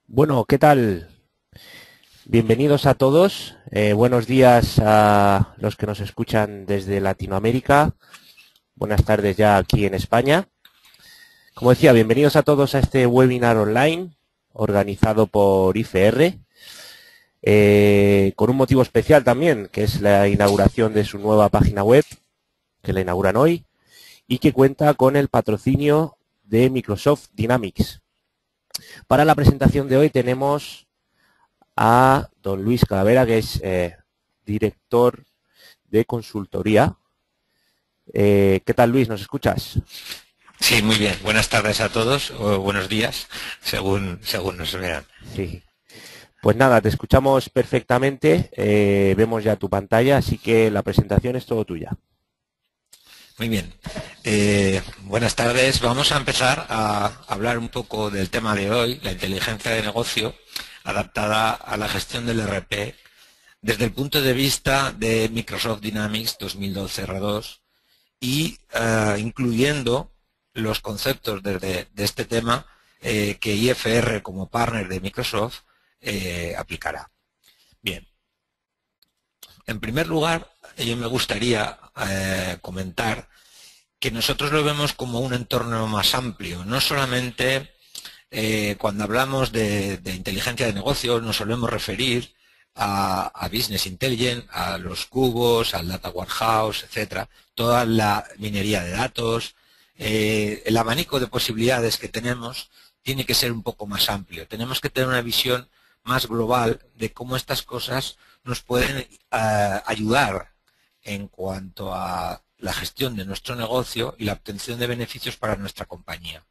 Bueno, ¿qué tal? Bienvenidos a todos. Buenos días a los que nos escuchan desde Latinoamérica. Buenas tardes ya aquí en España. Como decía, bienvenidos a todos a este webinar online organizado por IFR, con un motivo especial también, que es la inauguración de su nueva página web, que la inauguran hoy, y que cuenta con el patrocinio de Microsoft Dynamics. Para la presentación de hoy tenemos a don Luis Calavera, que es director de consultoría. ¿Qué tal, Luis? ¿Nos escuchas? Sí, muy bien. Buenas tardes a todos o buenos días, según nos vean. Sí. Pues nada, te escuchamos perfectamente, vemos ya tu pantalla, así que la presentación es todo tuya. Muy bien. Buenas tardes. Vamos a empezar a hablar un poco del tema de hoy, la inteligencia de negocio adaptada a la gestión del ERP desde el punto de vista de Microsoft Dynamics 2012 R2 y incluyendo los conceptos de este tema que IFR como partner de Microsoft aplicará. Bien, en primer lugar, yo me gustaría comentar que nosotros lo vemos como un entorno más amplio. No solamente cuando hablamos de inteligencia de negocio nos solemos referir a Business Intelligence, a los cubos, al Data Warehouse, etcétera, toda la minería de datos. El abanico de posibilidades que tenemos tiene que ser un poco más amplio. Tenemos que tener una visión más global de cómo estas cosas nos pueden ayudar en cuanto a la gestión de nuestro negocio y la obtención de beneficios para nuestra compañía.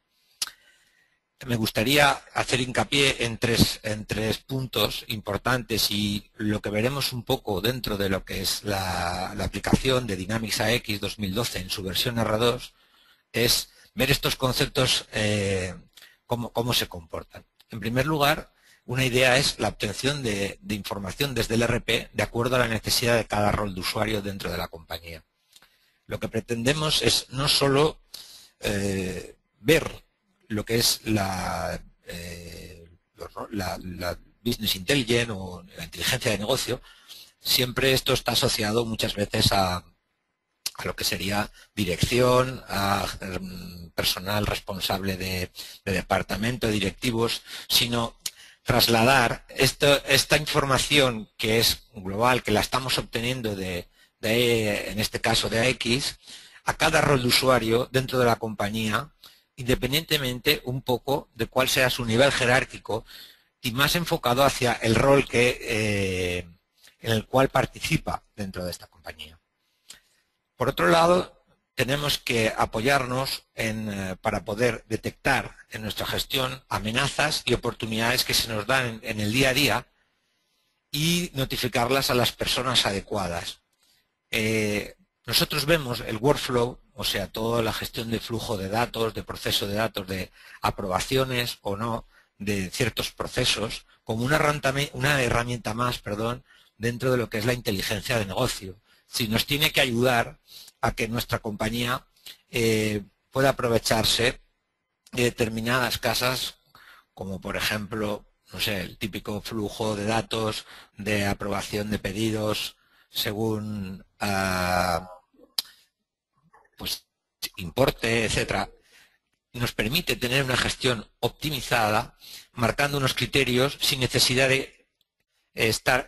Me gustaría hacer hincapié en tres puntos importantes y lo que veremos un poco dentro de lo que es la aplicación de Dynamics AX 2012 en su versión R2 es ver estos conceptos cómo se comportan. En primer lugar, una idea es la obtención de información desde el ERP de acuerdo a la necesidad de cada rol de usuario dentro de la compañía. Lo que pretendemos es no solo ver lo que es la Business Intelligence o la inteligencia de negocio, siempre esto está asociado muchas veces a lo que sería dirección, a personal responsable de departamento, directivos, sino trasladar esta información que es global, que la estamos obteniendo en este caso de AX, a cada rol de usuario dentro de la compañía, independientemente un poco de cuál sea su nivel jerárquico y más enfocado hacia el rol en el cual participa dentro de esta compañía. Por otro lado, tenemos que apoyarnos para poder detectar en nuestra gestión amenazas y oportunidades que se nos dan en el día a día y notificarlas a las personas adecuadas. Nosotros vemos el workflow, o sea, toda la gestión de flujo de datos, de proceso de datos, de aprobaciones o no de ciertos procesos, como una herramienta más, dentro de lo que es la inteligencia de negocio. Si nos tiene que ayudar a que nuestra compañía pueda aprovecharse de determinadas casas, como por ejemplo, no sé, el típico flujo de datos de aprobación de pedidos según pues importe, etcétera, nos permite tener una gestión optimizada, marcando unos criterios sin necesidad de estar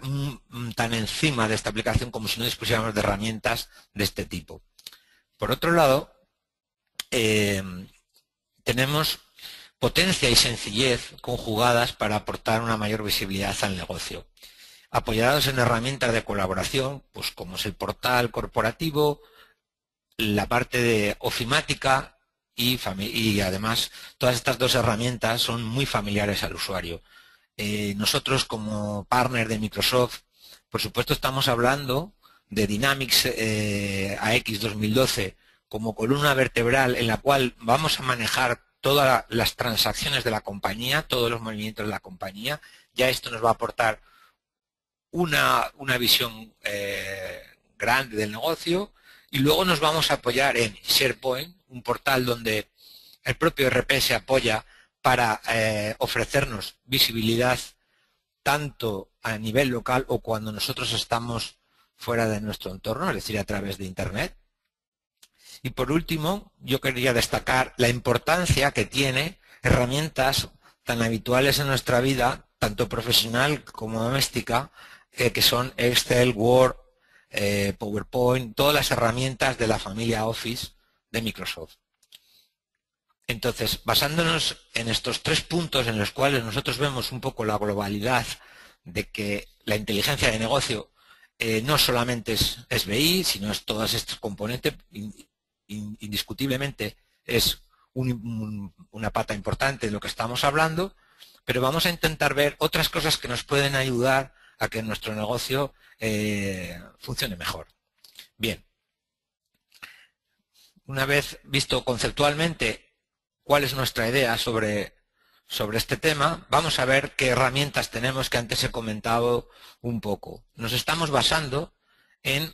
tan encima de esta aplicación como si no dispusiéramos de herramientas de este tipo. Por otro lado, tenemos potencia y sencillez conjugadas para aportar una mayor visibilidad al negocio, apoyados en herramientas de colaboración, pues como es el portal corporativo, la parte de ofimática y además todas estas dos herramientas son muy familiares al usuario. Nosotros como partner de Microsoft, por supuesto estamos hablando de Dynamics AX 2012 como columna vertebral en la cual vamos a manejar todas las transacciones de la compañía, todos los movimientos de la compañía. Ya esto nos va a aportar una visión grande del negocio y luego nos vamos a apoyar en SharePoint, un portal donde el propio ERP se apoya para ofrecernos visibilidad tanto a nivel local o cuando nosotros estamos fuera de nuestro entorno, es decir, a través de Internet. Y por último, yo quería destacar la importancia que tiene herramientas tan habituales en nuestra vida, tanto profesional como doméstica, que son Excel, Word, PowerPoint, todas las herramientas de la familia Office de Microsoft. Entonces, basándonos en estos 3 puntos en los cuales nosotros vemos un poco la globalidad de que la inteligencia de negocio no solamente es BI, sino es todos estos componentes, indiscutiblemente es una pata importante de lo que estamos hablando, pero vamos a intentar ver otras cosas que nos pueden ayudar a que nuestro negocio funcione mejor. Bien, una vez visto conceptualmente cuál es nuestra idea sobre este tema, vamos a ver qué herramientas tenemos que antes he comentado un poco. Nos estamos basando en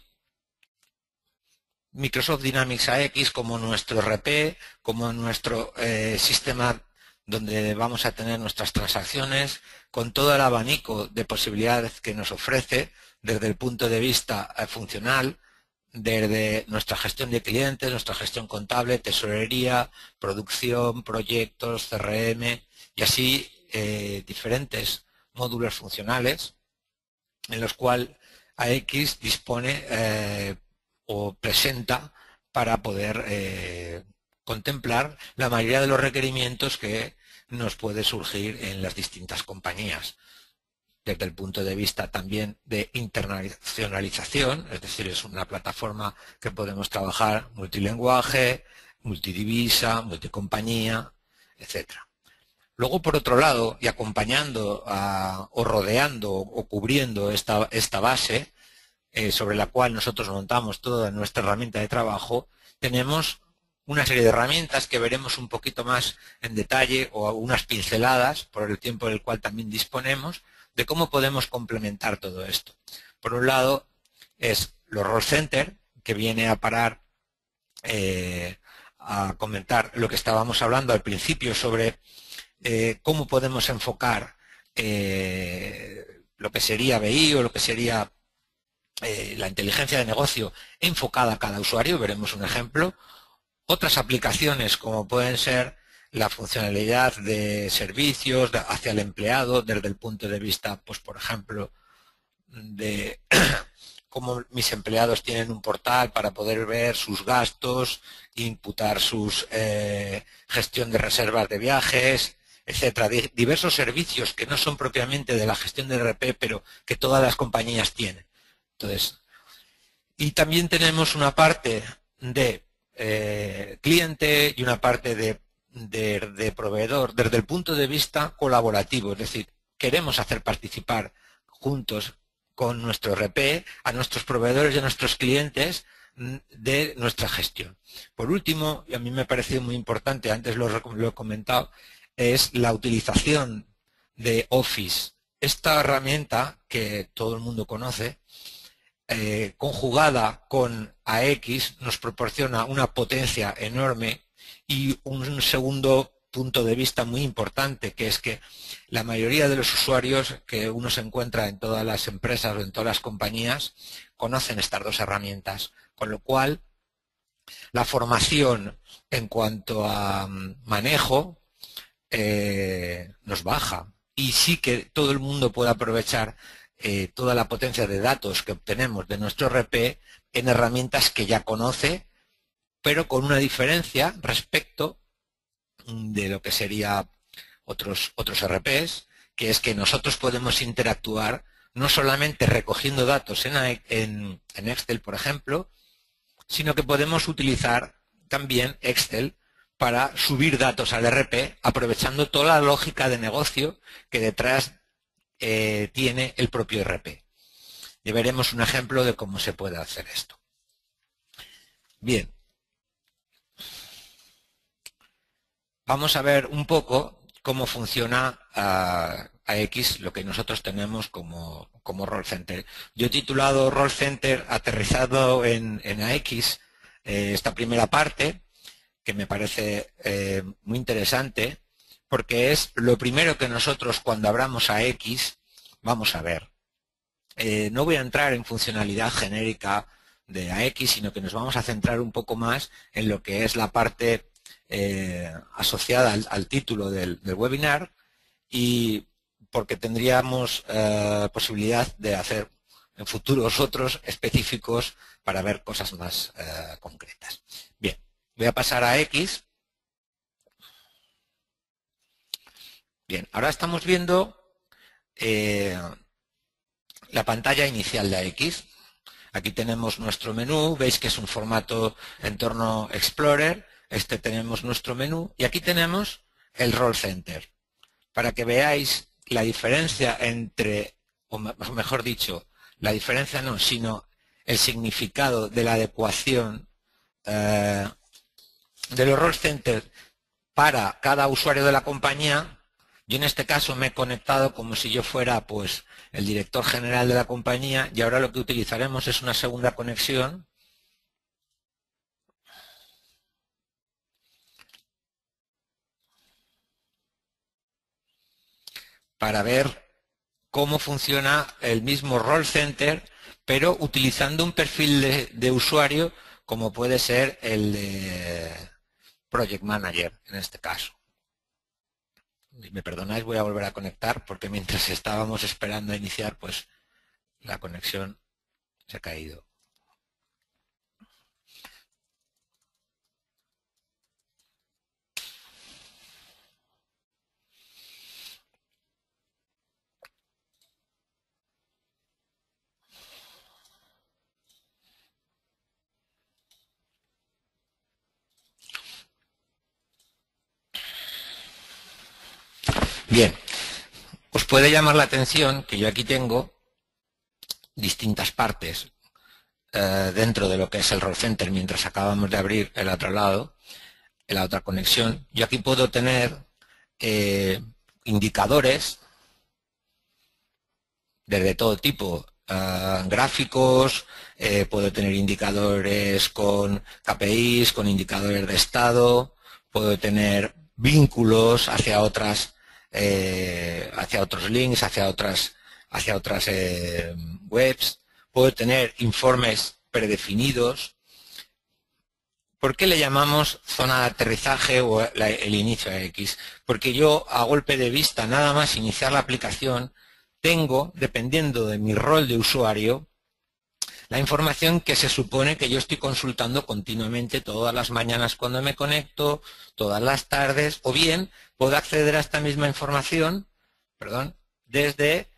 Microsoft Dynamics AX como nuestro RP, como nuestro sistema donde vamos a tener nuestras transacciones, con todo el abanico de posibilidades que nos ofrece desde el punto de vista funcional, desde nuestra gestión de clientes, nuestra gestión contable, tesorería, producción, proyectos, CRM y así diferentes módulos funcionales en los cuales AX dispone o presenta para poder contemplar la mayoría de los requerimientos que nos puede surgir en las distintas compañías. Desde el punto de vista también de internacionalización, es decir, es una plataforma que podemos trabajar multilenguaje, multidivisa, multicompañía, etc. Luego, por otro lado, y acompañando o rodeando o cubriendo esta base sobre la cual nosotros montamos toda nuestra herramienta de trabajo, tenemos una serie de herramientas que veremos un poquito más en detalle o unas pinceladas por el tiempo del cual también disponemos, de cómo podemos complementar todo esto. Por un lado es los Role Center, que viene a parar a comentar lo que estábamos hablando al principio sobre cómo podemos enfocar lo que sería BI o lo que sería la inteligencia de negocio enfocada a cada usuario. Veremos un ejemplo. Otras aplicaciones como pueden ser la funcionalidad de servicios hacia el empleado desde el punto de vista, pues por ejemplo, de cómo mis empleados tienen un portal para poder ver sus gastos, imputar sus gestión de reservas de viajes, etcétera. Diversos servicios que no son propiamente de la gestión de RP, pero que todas las compañías tienen. Entonces, y también tenemos una parte de cliente y una parte de proveedor desde el punto de vista colaborativo, es decir, queremos hacer participar juntos con nuestro RP a nuestros proveedores y a nuestros clientes de nuestra gestión. Por último, y a mí me ha parecido muy importante, antes lo he comentado, es la utilización de Office. Esta herramienta que todo el mundo conoce, conjugada con AX, nos proporciona una potencia enorme y un segundo punto de vista muy importante, que es que la mayoría de los usuarios que uno se encuentra en todas las empresas o en todas las compañías conocen estas dos herramientas, con lo cual la formación en cuanto a manejo nos baja y sí que todo el mundo puede aprovechar toda la potencia de datos que obtenemos de nuestro RP en herramientas que ya conoce, pero con una diferencia respecto de lo que sería otros RPs, que es que nosotros podemos interactuar no solamente recogiendo datos en Excel, por ejemplo, sino que podemos utilizar también Excel para subir datos al RP, aprovechando toda la lógica de negocio que detrás tiene el propio RP. Y veremos un ejemplo de cómo se puede hacer esto. Bien. Vamos a ver un poco cómo funciona AX, lo que nosotros tenemos como Role Center. Yo he titulado Role Center aterrizado en AX esta primera parte, que me parece muy interesante, porque es lo primero que nosotros cuando abramos a X vamos a ver. No voy a entrar en funcionalidad genérica de AX, sino que nos vamos a centrar un poco más en lo que es la parte asociada al título del webinar, y porque tendríamos posibilidad de hacer en futuros otros específicos para ver cosas más concretas. Bien, voy a pasar a X. Bien, ahora estamos viendo la pantalla inicial de X. Aquí tenemos nuestro menú, veis que es un formato entorno Explorer, tenemos nuestro menú y aquí tenemos el Role Center. Para que veáis la diferencia entre, o mejor dicho, la diferencia no, sino el significado de la adecuación de los Role Centers para cada usuario de la compañía. Yo en este caso me he conectado como si yo fuera pues el director general de la compañía, y ahora lo que utilizaremos es una segunda conexión para ver cómo funciona el mismo Role Center, pero utilizando un perfil de usuario como puede ser el de Project Manager en este caso. Si me perdonáis, voy a volver a conectar porque mientras estábamos esperando a iniciar, pues la conexión se ha caído. Bien, os puede llamar la atención que yo aquí tengo distintas partes dentro de lo que es el Role Center mientras acabamos de abrir el otro lado, la otra conexión. Yo aquí puedo tener indicadores de todo tipo, gráficos, puedo tener indicadores con KPIs, con indicadores de estado, puedo tener vínculos hacia otros links, hacia otras webs, puedo tener informes predefinidos. ¿Por qué le llamamos zona de aterrizaje o el inicio a X? Porque yo, a golpe de vista, nada más iniciar la aplicación, tengo, dependiendo de mi rol de usuario, la información que se supone que yo estoy consultando continuamente todas las mañanas cuando me conecto, todas las tardes, o bien puedo acceder a esta misma información, desde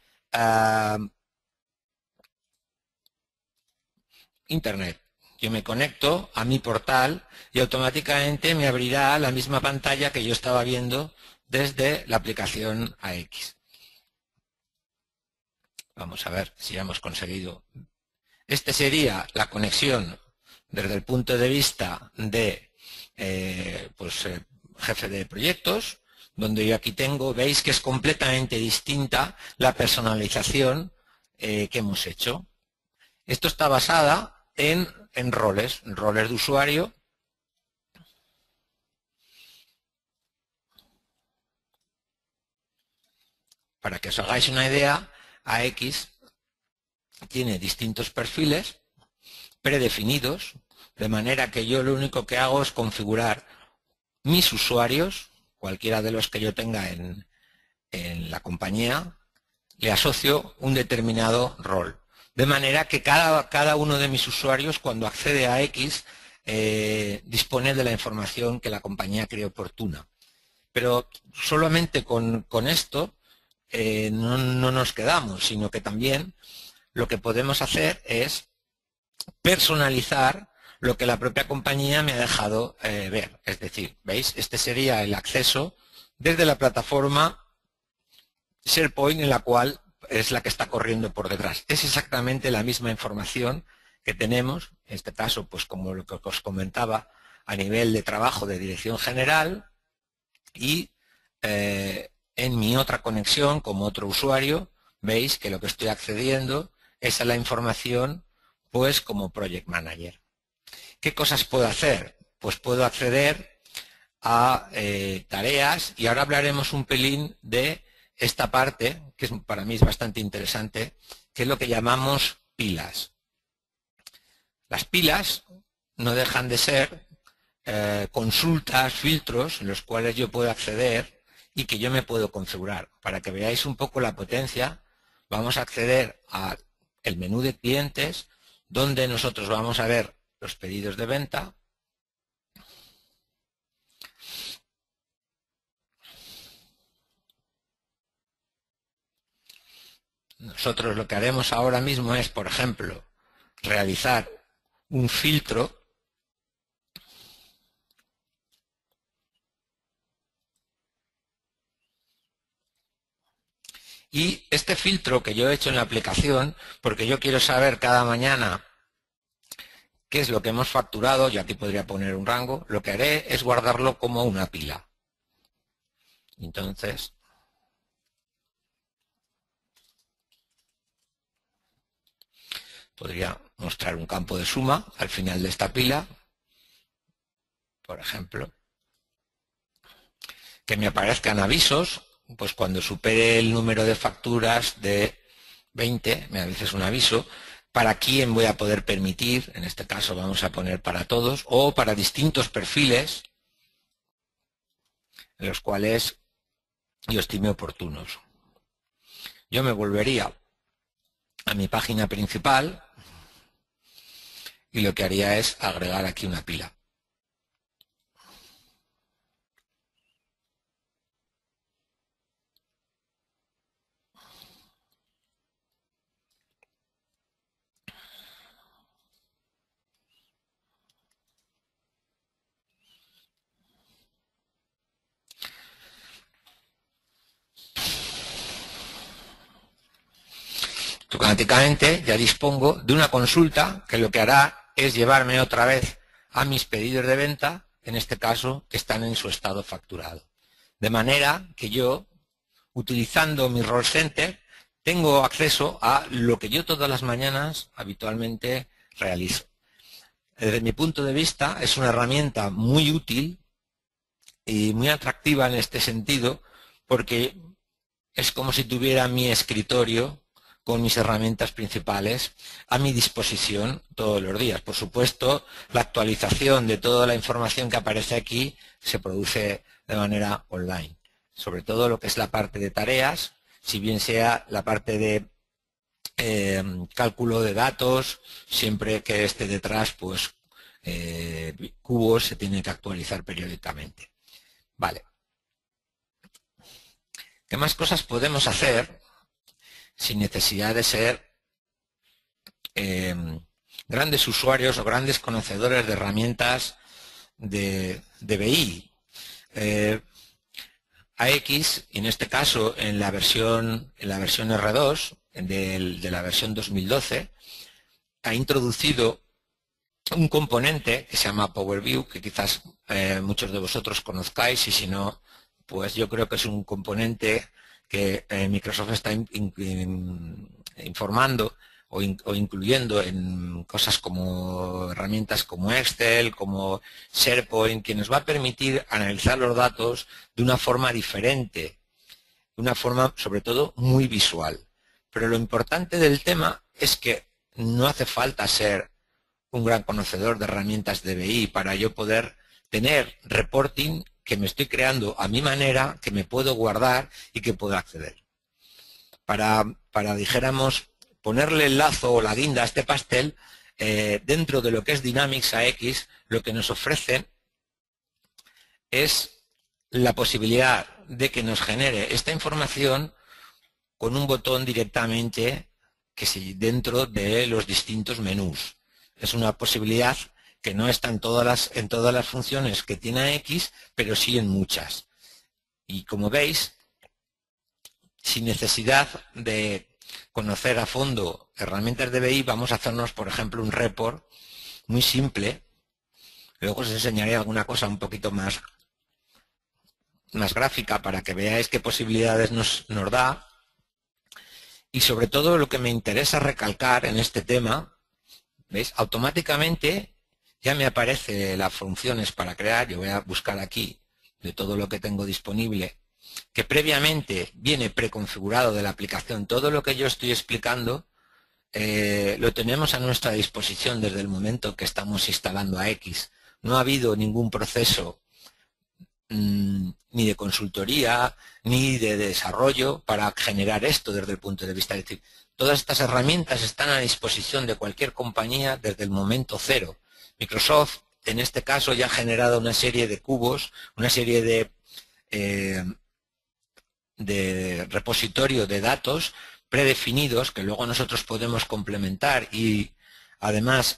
Internet. Yo me conecto a mi portal y automáticamente me abrirá la misma pantalla que yo estaba viendo desde la aplicación AX. Vamos a ver si hemos conseguido. Este sería la conexión desde el punto de vista de jefe de proyectos, donde yo aquí tengo, veis que es completamente distinta la personalización que hemos hecho. Esto está basada en roles de usuario. Para que os hagáis una idea, AX tiene distintos perfiles predefinidos, de manera que yo lo único que hago es configurar mis usuarios, cualquiera de los que yo tenga en la compañía, le asocio un determinado rol. De manera que cada uno de mis usuarios, cuando accede a X, dispone de la información que la compañía cree oportuna. Pero solamente con esto no nos quedamos, sino que también lo que podemos hacer es personalizar lo que la propia compañía me ha dejado ver. Es decir, ¿veis? Este sería el acceso desde la plataforma SharePoint, en la cual es la que está corriendo por detrás. Es exactamente la misma información que tenemos, en este caso, pues como lo que os comentaba, a nivel de trabajo de dirección general, y en mi otra conexión, como otro usuario, veis que lo que estoy accediendo es a la información, pues como Project Manager. ¿Qué cosas puedo hacer? Pues puedo acceder a tareas, y ahora hablaremos un pelín de esta parte, que para mí es bastante interesante, que es lo que llamamos pilas. Las pilas no dejan de ser consultas, filtros, en los cuales yo puedo acceder y que yo me puedo configurar. Para que veáis un poco la potencia, vamos a acceder al menú de clientes, donde nosotros vamos a ver los pedidos de venta. Nosotros lo que haremos ahora mismo es, por ejemplo, realizar un filtro y este filtro que yo he hecho en la aplicación, porque yo quiero saber cada mañana qué es lo que hemos facturado, yo aquí podría poner un rango, lo que haré es guardarlo como una pila. Entonces, podría mostrar un campo de suma al final de esta pila, por ejemplo, que me aparezcan avisos, pues cuando supere el número de facturas de 20, me avises un aviso, para quién voy a poder permitir, en este caso vamos a poner para todos, o para distintos perfiles, en los cuales yo estime oportunos. Yo me volvería a mi página principal y lo que haría es agregar aquí una pila. Automáticamente ya dispongo de una consulta que lo que hará es llevarme otra vez a mis pedidos de venta, en este caso, que están en su estado facturado. De manera que yo, utilizando mi Roll Center, tengo acceso a lo que yo todas las mañanas habitualmente realizo. Desde mi punto de vista, es una herramienta muy útil y muy atractiva en este sentido, porque es como si tuviera mi escritorio con mis herramientas principales a mi disposición todos los días. Por supuesto, la actualización de toda la información que aparece aquí se produce de manera online. Sobre todo lo que es la parte de tareas, si bien sea la parte de cálculo de datos, siempre que esté detrás, pues cubos se tienen que actualizar periódicamente. Vale. ¿Qué más cosas podemos hacer sin necesidad de ser grandes usuarios o grandes conocedores de herramientas de BI? AX, en este caso en la versión R2 de la versión 2012, ha introducido un componente que se llama Power View, que quizás muchos de vosotros conozcáis, y si no, pues yo creo que es un componente que Microsoft está informando o incluyendo en cosas como herramientas como Excel, como SharePoint, que nos va a permitir analizar los datos de una forma diferente, de una forma sobre todo muy visual. Pero lo importante del tema es que no hace falta ser un gran conocedor de herramientas de BI para yo poder tener reporting que me estoy creando a mi manera, que me puedo guardar y que puedo acceder. Para dijéramos, ponerle el lazo o la guinda a este pastel, dentro de lo que es Dynamics AX, lo que nos ofrece es la posibilidad de que nos genere esta información con un botón directamente dentro de los distintos menús. Es una posibilidad que no está en todas las funciones que tiene AX, pero sí en muchas. Y como veis, sin necesidad de conocer a fondo herramientas de BI, vamos a hacernos, por ejemplo, un report muy simple. Luego os enseñaré alguna cosa un poquito más gráfica para que veáis qué posibilidades nos da. Y sobre todo lo que me interesa recalcar en este tema, ¿veis? Automáticamente ya me aparece las funciones para crear. Yo voy a buscar aquí de todo lo que tengo disponible, que previamente viene preconfigurado de la aplicación. Todo lo que yo estoy explicando lo tenemos a nuestra disposición desde el momento que estamos instalando AX. No ha habido ningún proceso ni de consultoría ni de desarrollo para generar esto desde el punto de vista. Es decir, todas estas herramientas están a disposición de cualquier compañía desde el momento cero. Microsoft, en este caso, ya ha generado una serie de cubos, una serie de repositorio de datos predefinidos que luego nosotros podemos complementar y además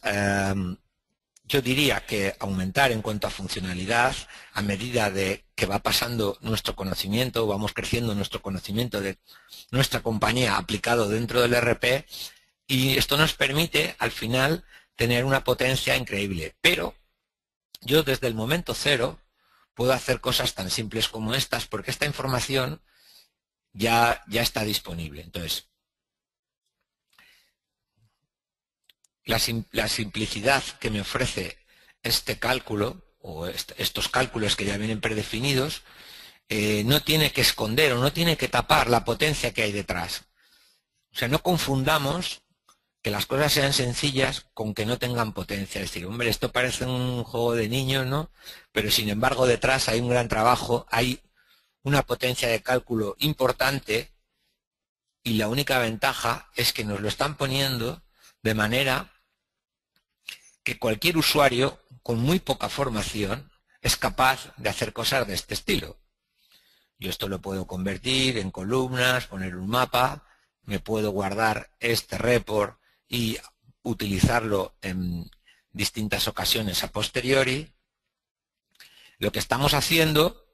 yo diría que aumentar en cuanto a funcionalidad a medida de que va pasando nuestro conocimiento, vamos creciendo nuestro conocimiento de nuestra compañía aplicado dentro del ERP, y esto nos permite al final tener una potencia increíble. Pero yo desde el momento cero puedo hacer cosas tan simples como estas porque esta información ya está disponible. Entonces, la simplicidad que me ofrece este cálculo o estos cálculos que ya vienen predefinidos no tiene que esconder o no tiene que tapar la potencia que hay detrás. O sea, no confundamos que las cosas sean sencillas con que no tengan potencia. Es decir, hombre, esto parece un juego de niños, ¿no? Pero sin embargo detrás hay un gran trabajo, hay una potencia de cálculo importante y la única ventaja es que nos lo están poniendo de manera que cualquier usuario con muy poca formación es capaz de hacer cosas de este estilo. Yo esto lo puedo convertir en columnas, poner un mapa, me puedo guardar este report y utilizarlo en distintas ocasiones a posteriori. Lo que estamos haciendo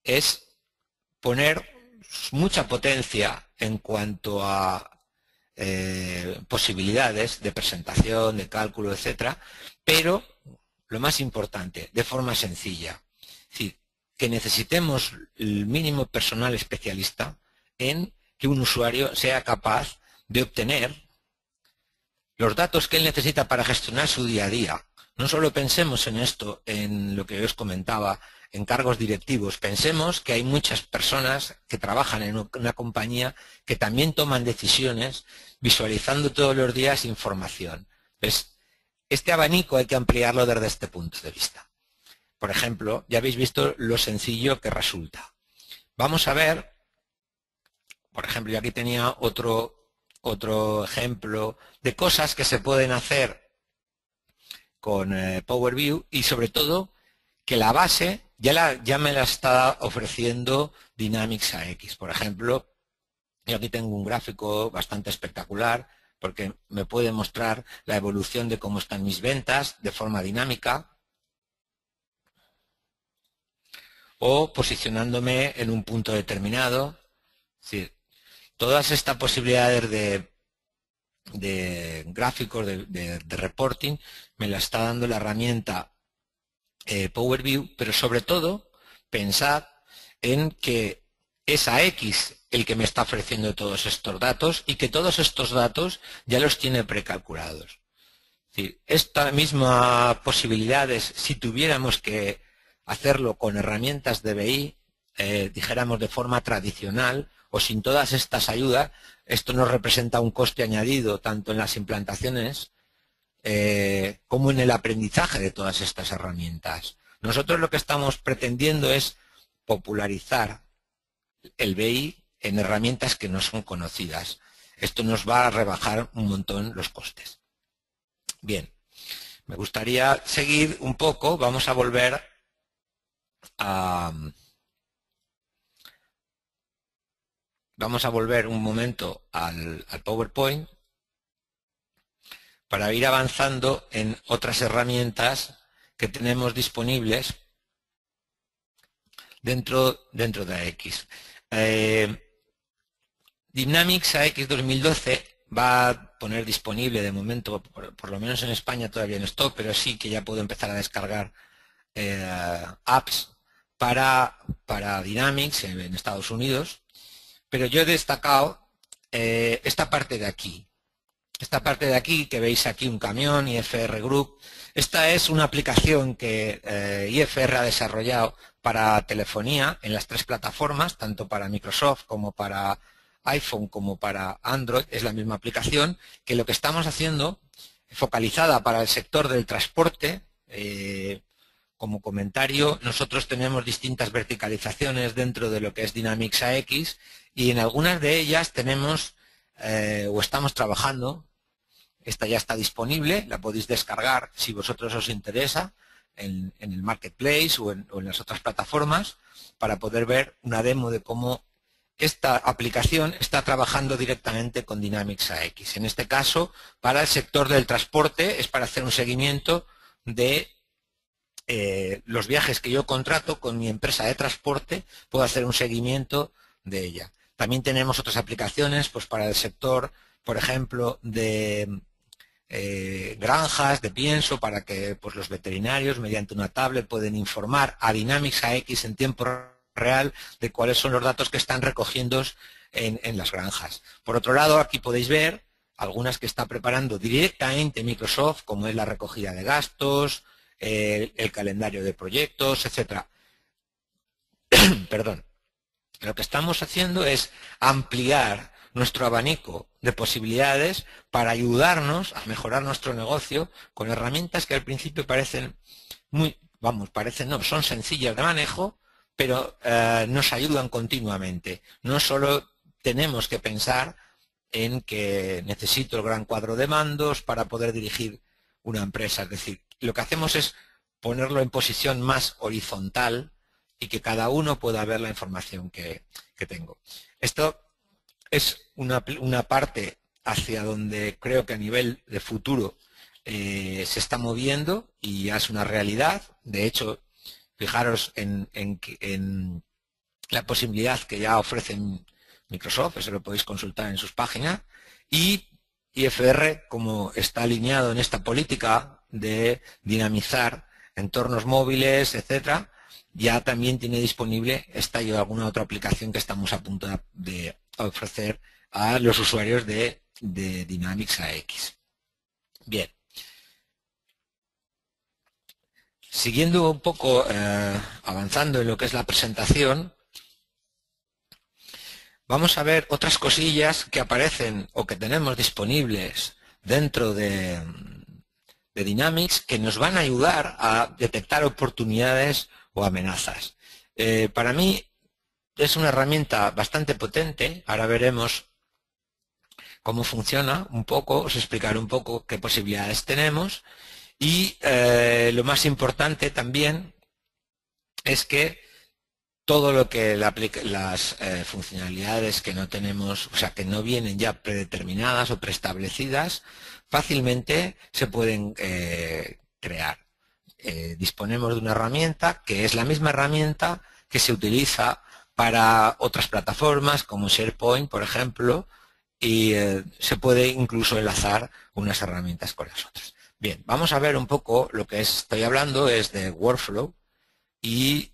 es poner mucha potencia en cuanto a posibilidades de presentación, de cálculo, etcétera, pero lo más importante, de forma sencilla. Es decir, que necesitemos el mínimo personal especialista en que un usuario sea capaz de obtener los datos que él necesita para gestionar su día a día. No solo pensemos en esto, en lo que os comentaba, en cargos directivos. Pensemos que hay muchas personas que trabajan en una compañía que también toman decisiones visualizando todos los días información. Pues este abanico hay que ampliarlo desde este punto de vista. Por ejemplo, ya habéis visto lo sencillo que resulta. Vamos a ver, por ejemplo, yo aquí tenía otro ejemplo de cosas que se pueden hacer con Power BI y sobre todo que la base ya me la está ofreciendo Dynamics AX. Por ejemplo, yo aquí tengo un gráfico bastante espectacular porque me puede mostrar la evolución de cómo están mis ventas de forma dinámica o posicionándome en un punto determinado. Es decir, todas estas posibilidades de gráficos, de reporting, me la está dando la herramienta Power BI, pero sobre todo pensad en que es AX el que me está ofreciendo todos estos datos y que todos estos datos ya los tiene precalculados. Es decir, esta misma posibilidades, si tuviéramos que hacerlo con herramientas de BI, dijéramos de forma tradicional o sin todas estas ayudas, esto nos representa un coste añadido tanto en las implantaciones como en el aprendizaje de todas estas herramientas. Nosotros lo que estamos pretendiendo es popularizar el BI en herramientas que no son conocidas. Esto nos va a rebajar un montón los costes. Bien, me gustaría seguir un poco, vamos a volver un momento al PowerPoint para ir avanzando en otras herramientas que tenemos disponibles dentro de AX. Dynamics AX 2012 va a poner disponible de momento, por lo menos en España todavía no estoy, pero sí que ya puedo empezar a descargar apps para Dynamics en Estados Unidos, pero yo he destacado esta parte de aquí. Esta parte de aquí, que veis aquí un camión, IFR Group, esta es una aplicación que IFR ha desarrollado para telefonía en las tres plataformas, tanto para Microsoft como para iPhone como para Android. Es la misma aplicación, que lo que estamos haciendo, focalizada para el sector del transporte. Como comentario, nosotros tenemos distintas verticalizaciones dentro de lo que es Dynamics AX, y en algunas de ellas tenemos o estamos trabajando. Esta ya está disponible, la podéis descargar si vosotros os interesa en el Marketplace o en las otras plataformas, para poder ver una demo de cómo esta aplicación está trabajando directamente con Dynamics AX. En este caso, para el sector del transporte, es para hacer un seguimiento de los viajes que yo contrato con mi empresa de transporte. Puedo hacer un seguimiento de ella. También tenemos otras aplicaciones pues para el sector, por ejemplo, de granjas de pienso, para que pues los veterinarios mediante una tablet pueden informar a Dynamics AX en tiempo real de cuáles son los datos que están recogiendo en las granjas. Por otro lado, aquí podéis ver algunas que está preparando directamente Microsoft, como es la recogida de gastos, el calendario de proyectos, etcétera. Perdón. Lo que estamos haciendo es ampliar nuestro abanico de posibilidades para ayudarnos a mejorar nuestro negocio con herramientas que al principio parecen son sencillas de manejo, pero nos ayudan continuamente. No solo tenemos que pensar en que necesito el gran cuadro de mandos para poder dirigir una empresa. Es decir, lo que hacemos es ponerlo en posición más horizontal y que cada uno pueda ver la información que tengo. Esto es una parte hacia donde creo que a nivel de futuro se está moviendo y ya es una realidad. De hecho, fijaros en la posibilidad que ya ofrece Microsoft, eso lo podéis consultar en sus páginas, y IFR, como está alineado en esta política de dinamizar entornos móviles, etcétera, ya también tiene disponible esta y alguna otra aplicación que estamos a punto de ofrecer a los usuarios de Dynamics AX. Bien. Siguiendo un poco, avanzando en lo que es la presentación, vamos a ver otras cosillas que aparecen o que tenemos disponibles dentro de Dynamics, que nos van a ayudar a detectar oportunidades o amenazas. Para mí es una herramienta bastante potente. Ahora veremos cómo funciona un poco, os explicaré un poco qué posibilidades tenemos, y lo más importante también es que todo lo que las funcionalidades que no tenemos, o sea, que no vienen ya predeterminadas o preestablecidas, fácilmente se pueden crear. Disponemos de una herramienta que es la misma herramienta que se utiliza para otras plataformas como SharePoint, por ejemplo, y se puede incluso enlazar unas herramientas con las otras. Bien, vamos a ver un poco lo que estoy hablando es de workflow, y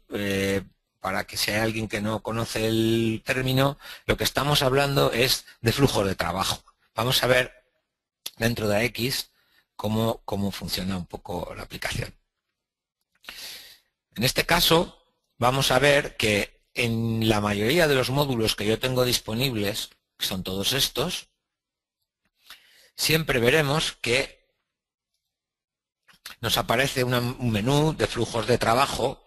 para que si hay alguien que no conoce el término, lo que estamos hablando es de flujos de trabajo. Vamos a ver dentro de AX cómo funciona un poco la aplicación. En este caso, vamos a ver que en la mayoría de los módulos que yo tengo disponibles, que son todos estos, siempre veremos que nos aparece un menú de flujos de trabajo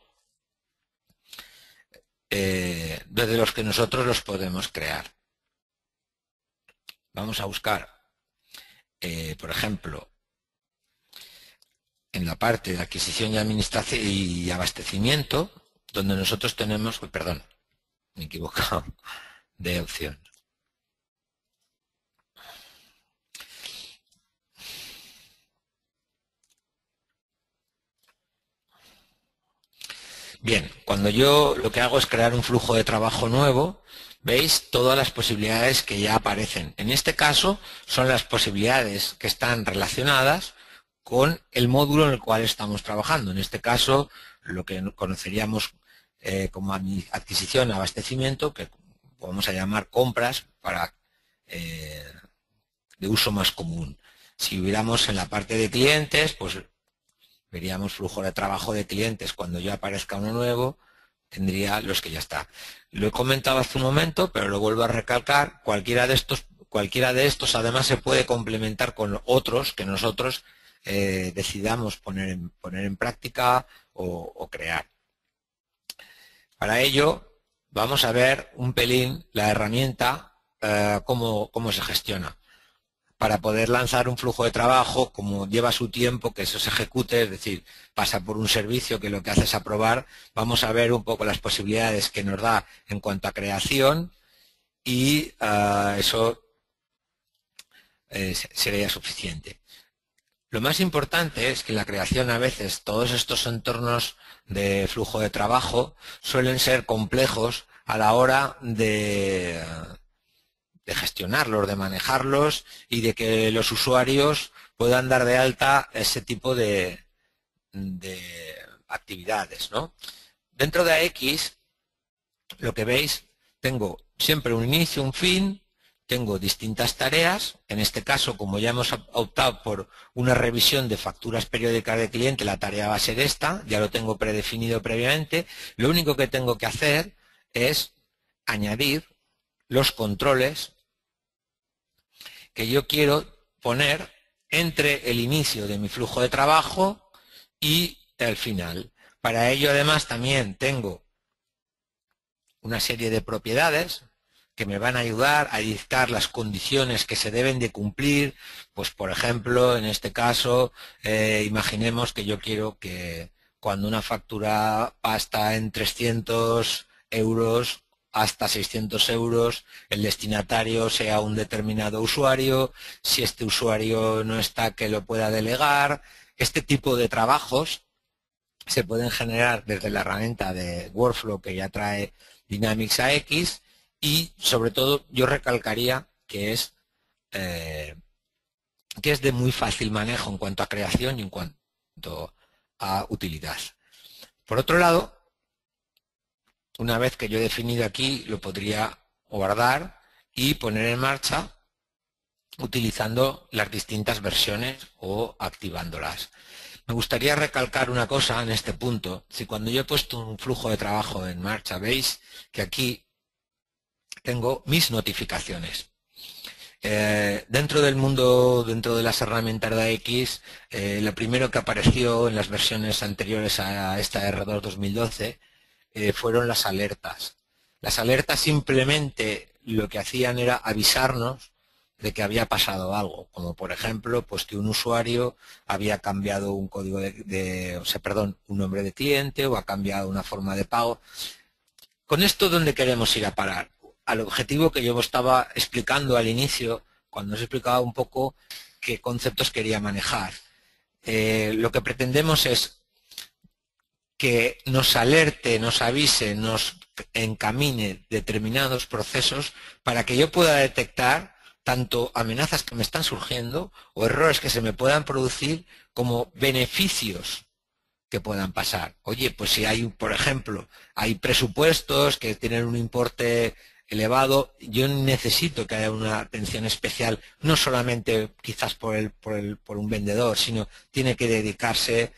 desde los que nosotros los podemos crear. Vamos a buscar, por ejemplo, en la parte de adquisición y administración y abastecimiento, donde nosotros tenemos, perdón, me he equivocado de opción. Bien, cuando yo lo que hago es crear un flujo de trabajo nuevo, veis todas las posibilidades que ya aparecen. En este caso son las posibilidades que están relacionadas con el módulo en el cual estamos trabajando. En este caso, lo que conoceríamos como adquisición, abastecimiento, que vamos a llamar compras para de uso más común. Si hubiéramos en la parte de clientes, pues veríamos flujo de trabajo de clientes cuando ya aparezca uno nuevo, tendría los que ya está. Lo he comentado hace un momento, pero lo vuelvo a recalcar. Cualquiera de estos además se puede complementar con otros que nosotros decidamos poner en práctica o crear. Para ello vamos a ver un pelín la herramienta, cómo se gestiona. Para poder lanzar un flujo de trabajo, como lleva su tiempo que eso se ejecute, es decir, pasa por un servicio que lo que hace es aprobar, vamos a ver un poco las posibilidades que nos da en cuanto a creación y eso sería suficiente. Lo más importante es que en la creación a veces todos estos entornos de flujo de trabajo suelen ser complejos a la hora de gestionarlos, de manejarlos y de que los usuarios puedan dar de alta ese tipo de actividades, ¿no? Dentro de AX, lo que veis, tengo siempre un inicio, un fin, tengo distintas tareas. En este caso, como ya hemos optado por una revisión de facturas periódicas de cliente, la tarea va a ser esta, ya lo tengo predefinido previamente. Lo único que tengo que hacer es añadir los controles que yo quiero poner entre el inicio de mi flujo de trabajo y el final. Para ello, además, también tengo una serie de propiedades que me van a ayudar a dictar las condiciones que se deben de cumplir. Pues, por ejemplo, en este caso, imaginemos que yo quiero que cuando una factura está en 300 euros hasta 600 euros, el destinatario sea un determinado usuario, si este usuario no está, que lo pueda delegar. Este tipo de trabajos se pueden generar desde la herramienta de Workflow que ya trae Dynamics AX y, sobre todo, yo recalcaría que es de muy fácil manejo en cuanto a creación y en cuanto a utilidad. Por otro lado, una vez que yo he definido aquí, lo podría guardar y poner en marcha utilizando las distintas versiones o activándolas. Me gustaría recalcar una cosa en este punto. Si cuando yo he puesto un flujo de trabajo en marcha, veis que aquí tengo mis notificaciones. Dentro del mundo, dentro de las herramientas de AX, lo primero que apareció en las versiones anteriores a esta R2 2012 fueron las alertas. Las alertas simplemente lo que hacían era avisarnos de que había pasado algo, como por ejemplo, pues que un usuario había cambiado un código un nombre de cliente o ha cambiado una forma de pago. Con esto, ¿dónde queremos ir a parar? Al objetivo que yo estaba explicando al inicio, cuando os explicaba un poco qué conceptos quería manejar. Lo que pretendemos es que nos alerte, nos avise, nos encamine determinados procesos para que yo pueda detectar tanto amenazas que me están surgiendo o errores que se me puedan producir como beneficios que puedan pasar. Oye, pues si hay, por ejemplo, hay presupuestos que tienen un importe elevado, yo necesito que haya una atención especial, no solamente quizás por un vendedor, sino tiene que dedicarse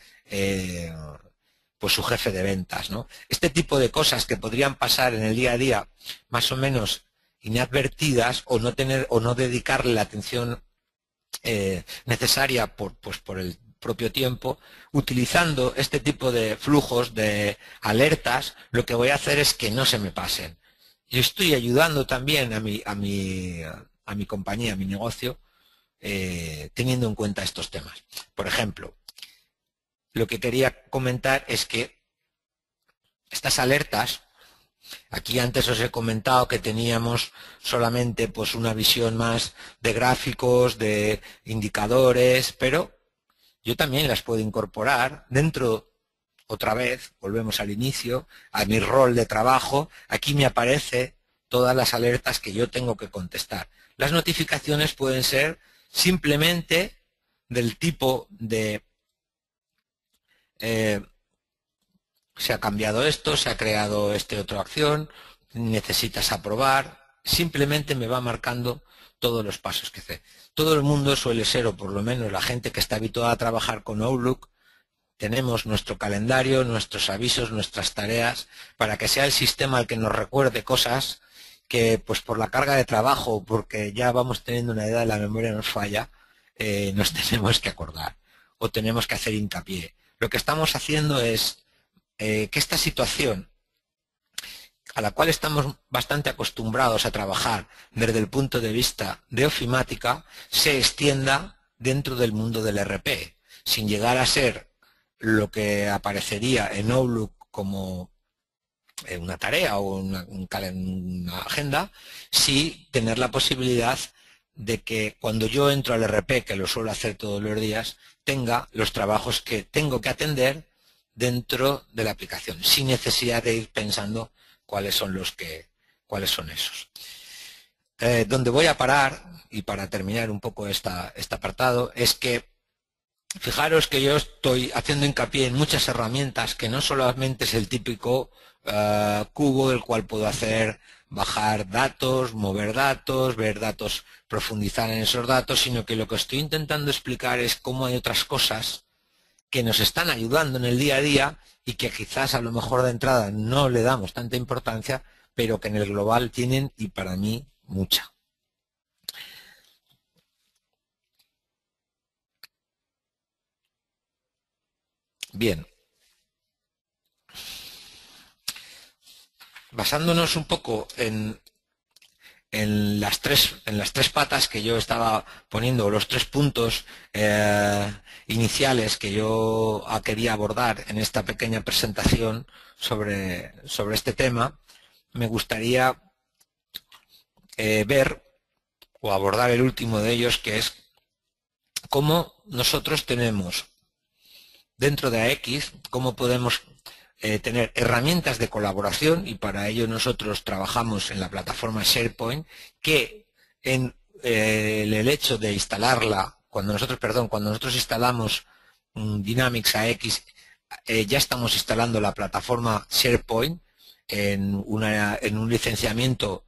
pues su jefe de ventas, ¿no? Este tipo de cosas que podrían pasar en el día a día más o menos inadvertidas o no dedicarle la atención necesaria por el propio tiempo, utilizando este tipo de flujos de alertas, lo que voy a hacer es que no se me pasen. Yo estoy ayudando también a mi compañía, a mi negocio, teniendo en cuenta estos temas. Por ejemplo, lo que quería comentar es que estas alertas, aquí antes os he comentado que teníamos solamente pues una visión más de gráficos, de indicadores, pero yo también las puedo incorporar dentro, otra vez, volvemos al inicio, a mi rol de trabajo. Aquí me aparece todas las alertas que yo tengo que contestar. Las notificaciones pueden ser simplemente del tipo de se ha cambiado esto, se ha creado otra acción, necesitas aprobar, simplemente me va marcando todos los pasos que hace. Todo el mundo suele ser, o por lo menos la gente que está habituada a trabajar con Outlook, tenemos nuestro calendario, nuestros avisos, nuestras tareas, para que sea el sistema el que nos recuerde cosas que, pues por la carga de trabajo, porque ya vamos teniendo una edad, la memoria nos falla, nos tenemos que acordar o tenemos que hacer hincapié. Lo que estamos haciendo es que esta situación, a la cual estamos bastante acostumbrados a trabajar desde el punto de vista de ofimática, se extienda dentro del mundo del RP, sin llegar a ser lo que aparecería en Outlook como una tarea o una agenda, sí tener la posibilidad de que cuando yo entro al RP, que lo suelo hacer todos los días, tenga los trabajos que tengo que atender dentro de la aplicación, sin necesidad de ir pensando cuáles son esos. Donde voy a parar, y para terminar un poco este apartado, es que fijaros que yo estoy haciendo hincapié en muchas herramientas que no solamente es el típico cubo del cual puedo hacer bajar datos, mover datos, ver datos, profundizar en esos datos, sino que lo que estoy intentando explicar es cómo hay otras cosas que nos están ayudando en el día a día y que quizás a lo mejor de entrada no le damos tanta importancia, pero que en el global tienen, y para mí, mucha. Bien. Basándonos un poco en las tres patas que yo estaba poniendo, los 3 puntos iniciales que yo quería abordar en esta pequeña presentación sobre este tema, me gustaría ver o abordar el último de ellos, que es cómo nosotros tenemos dentro de AX, cómo podemos tener herramientas de colaboración, y para ello nosotros trabajamos en la plataforma SharePoint, que en el hecho de instalarla, cuando nosotros instalamos Dynamics AX, ya estamos instalando la plataforma SharePoint en un licenciamiento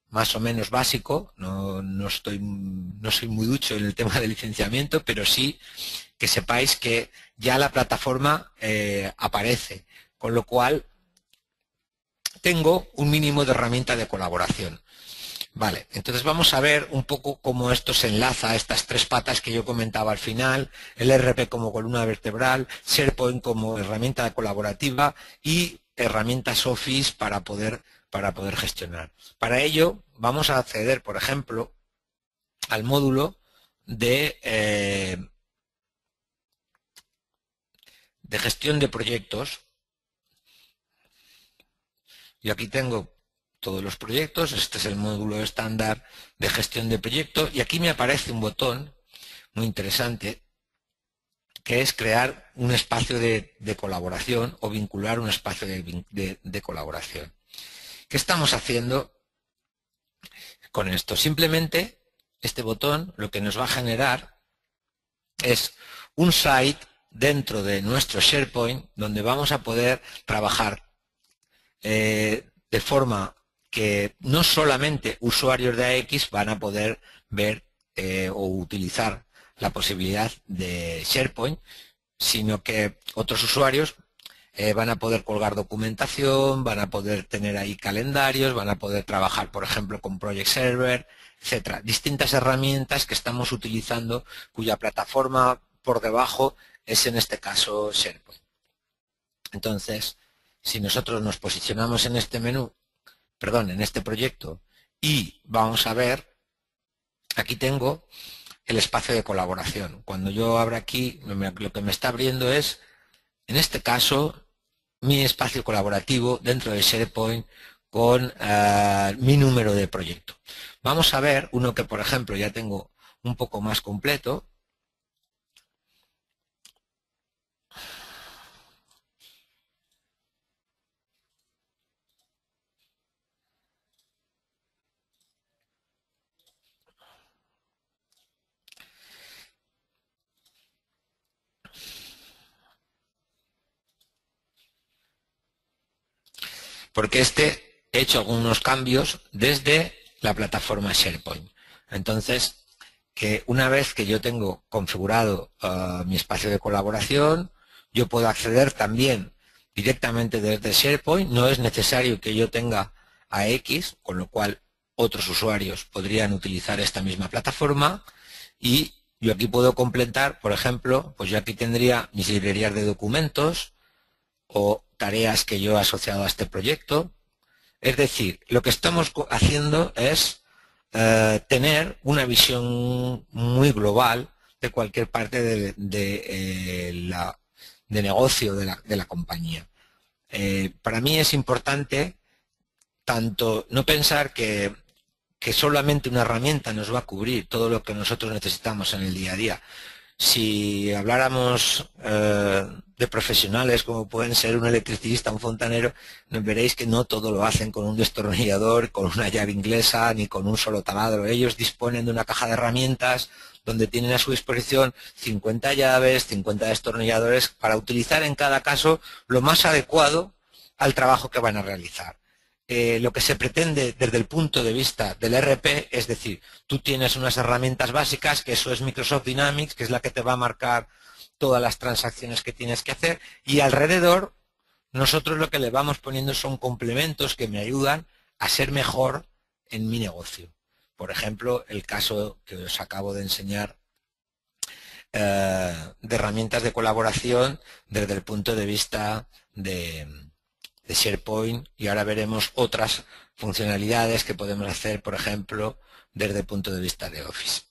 más o menos básico. No soy muy ducho en el tema del licenciamiento, pero sí que sepáis que ya la plataforma aparece, con lo cual tengo un mínimo de herramienta de colaboración. Vale, entonces vamos a ver un poco cómo esto se enlaza a estas 3 patas que yo comentaba al final: el RP como columna vertebral, SharePoint como herramienta colaborativa y herramientas Office para poder gestionar. Para ello vamos a acceder, por ejemplo, al módulo de gestión de proyectos. Y aquí tengo todos los proyectos. Este es el módulo estándar de gestión de proyectos, y aquí me aparece un botón muy interesante, que es crear un espacio de colaboración o vincular un espacio de colaboración. ¿Qué estamos haciendo con esto? Simplemente este botón lo que nos va a generar es un site dentro de nuestro SharePoint donde vamos a poder trabajar de forma que no solamente usuarios de AX van a poder ver o utilizar la posibilidad de SharePoint, sino que otros usuarios van a poder colgar documentación, van a poder tener ahí calendarios, van a poder trabajar, por ejemplo, con Project Server, etcétera. Distintas herramientas que estamos utilizando, cuya plataforma por debajo es en este caso SharePoint. Entonces, si nosotros nos posicionamos en este menú, en este proyecto, y vamos a ver, aquí tengo el espacio de colaboración. Cuando yo abro aquí, lo que me está abriendo es, en este caso, mi espacio colaborativo dentro de SharePoint con mi número de proyecto. Vamos a ver uno que, por ejemplo, ya tengo un poco más completo. Porque he hecho algunos cambios desde la plataforma SharePoint. Entonces, que una vez que yo tengo configurado mi espacio de colaboración, Yo puedo acceder también directamente desde SharePoint, no es necesario que yo tenga AX, con lo cual otros usuarios podrían utilizar esta misma plataforma, y yo aquí puedo completar, por ejemplo, pues yo aquí tendría mis librerías de documentos o tareas que yo he asociado a este proyecto. Es decir, lo que estamos haciendo es tener una visión muy global de cualquier parte de negocio de la compañía. Para mí es importante tanto no pensar que solamente una herramienta nos va a cubrir todo lo que nosotros necesitamos en el día a día. Si habláramos de profesionales como pueden ser un electricista, un fontanero, veréis que no todo lo hacen con un destornillador, con una llave inglesa, ni con un solo taladro. Ellos disponen de una caja de herramientas donde tienen a su disposición 50 llaves, 50 destornilladores para utilizar en cada caso lo más adecuado al trabajo que van a realizar. Lo que se pretende desde el punto de vista del ERP, es decir, tú tienes unas herramientas básicas, que eso es Microsoft Dynamics, que es la que te va a marcar todas las transacciones que tienes que hacer, y alrededor nosotros lo que le vamos poniendo son complementos que me ayudan a ser mejor en mi negocio. Por ejemplo, el caso que os acabo de enseñar de herramientas de colaboración desde el punto de vista de SharePoint, y ahora veremos otras funcionalidades que podemos hacer, por ejemplo, desde el punto de vista de Office.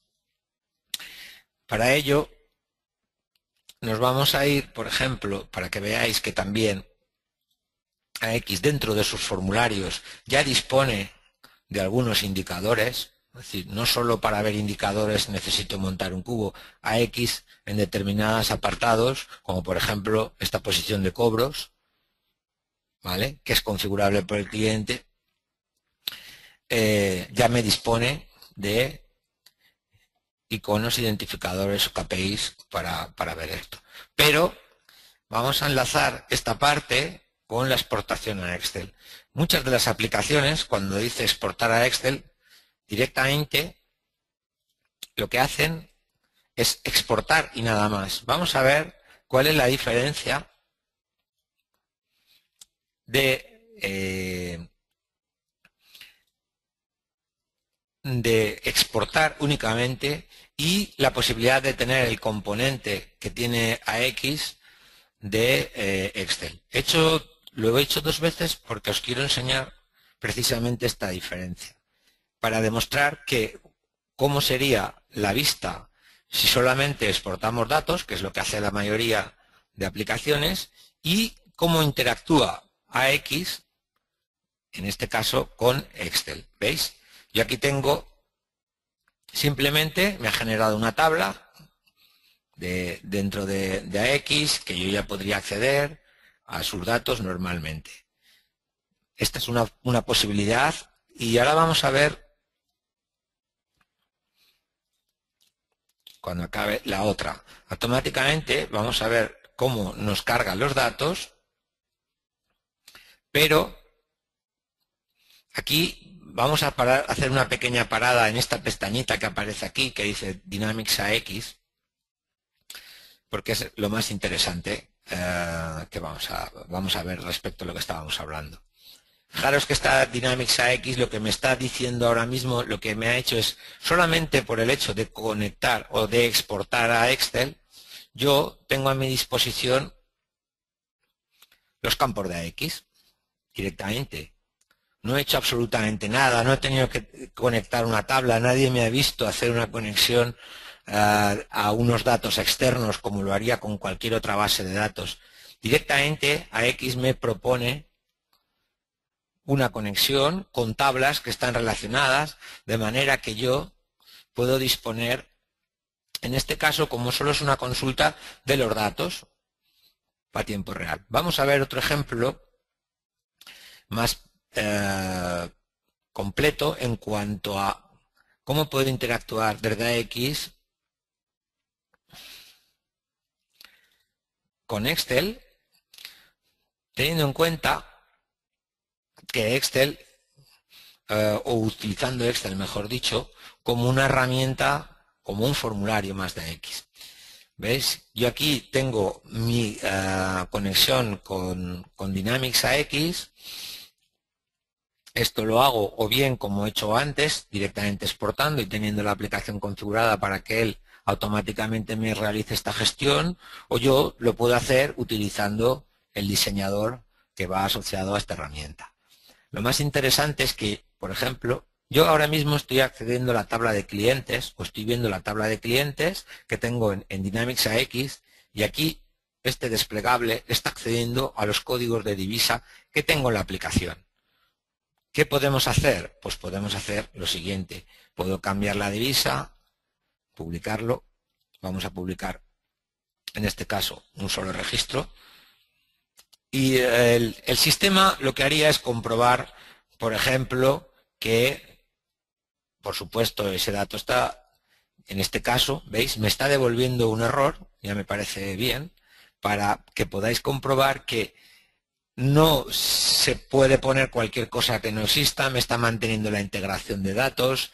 Para ello, nos vamos a ir, por ejemplo, para que veáis que también AX dentro de sus formularios ya dispone de algunos indicadores. Es decir, no solo para ver indicadores necesito montar un cubo. AX en determinados apartados, como por ejemplo esta posición de cobros, ¿vale?, que es configurable por el cliente, ya me dispone de iconos, identificadores o KPIs para ver esto. Pero vamos a enlazar esta parte con la exportación a Excel. Muchas de las aplicaciones, cuando dice exportar a Excel, directamente lo que hacen es exportar y nada más. Vamos a ver cuál es la diferencia de exportar únicamente y la posibilidad de tener el componente que tiene AX de Excel. Lo he hecho 2 veces porque os quiero enseñar precisamente esta diferencia, para demostrar que cómo sería la vista si solamente exportamos datos, que es lo que hace la mayoría de aplicaciones, y cómo interactúa AX, en este caso, con Excel. ¿Veis? Yo aquí tengo, simplemente me ha generado una tabla dentro de AX, que yo ya podría acceder a sus datos normalmente. Esta es una posibilidad, y ahora vamos a ver, cuando acabe la otra. Automáticamente vamos a ver cómo nos cargan los datos, pero aquí vamos a hacer una pequeña parada en esta pestañita que aparece aquí, que dice Dynamics AX, porque es lo más interesante que vamos a ver respecto a lo que estábamos hablando. Fijaros que esta Dynamics AX lo que me está diciendo ahora mismo, lo que me ha hecho es, solamente por el hecho de conectar o de exportar a Excel, yo tengo a mi disposición los campos de AX directamente. No he hecho absolutamente nada, no he tenido que conectar una tabla, nadie me ha visto hacer una conexión a unos datos externos como lo haría con cualquier otra base de datos. Directamente AX me propone una conexión con tablas que están relacionadas, de manera que yo puedo disponer, en este caso, como solo es una consulta, de los datos a tiempo real. Vamos a ver otro ejemplo más completo en cuanto a cómo puedo interactuar desde AX con Excel, teniendo en cuenta que Excel, o utilizando Excel, mejor dicho, como una herramienta, como un formulario más de AX. ¿Veis? Yo aquí tengo mi conexión con Dynamics AX. Esto lo hago o bien como he hecho antes, directamente exportando y teniendo la aplicación configurada para que él automáticamente me realice esta gestión, o yo lo puedo hacer utilizando el diseñador que va asociado a esta herramienta. Lo más interesante es que, por ejemplo, yo ahora mismo estoy accediendo a la tabla de clientes, o estoy viendo la tabla de clientes que tengo en Dynamics AX, y aquí este desplegable está accediendo a los códigos de divisa que tengo en la aplicación. ¿Qué podemos hacer? Pues podemos hacer lo siguiente. Puedo cambiar la divisa, publicarlo. Vamos a publicar, en este caso, un solo registro. Y el sistema lo que haría es comprobar, por ejemplo, que, por supuesto, ese dato está, en este caso, ¿veis? Me está devolviendo un error, ya me parece bien, para que podáis comprobar que no se puede poner cualquier cosa que no exista, me está manteniendo la integración de datos,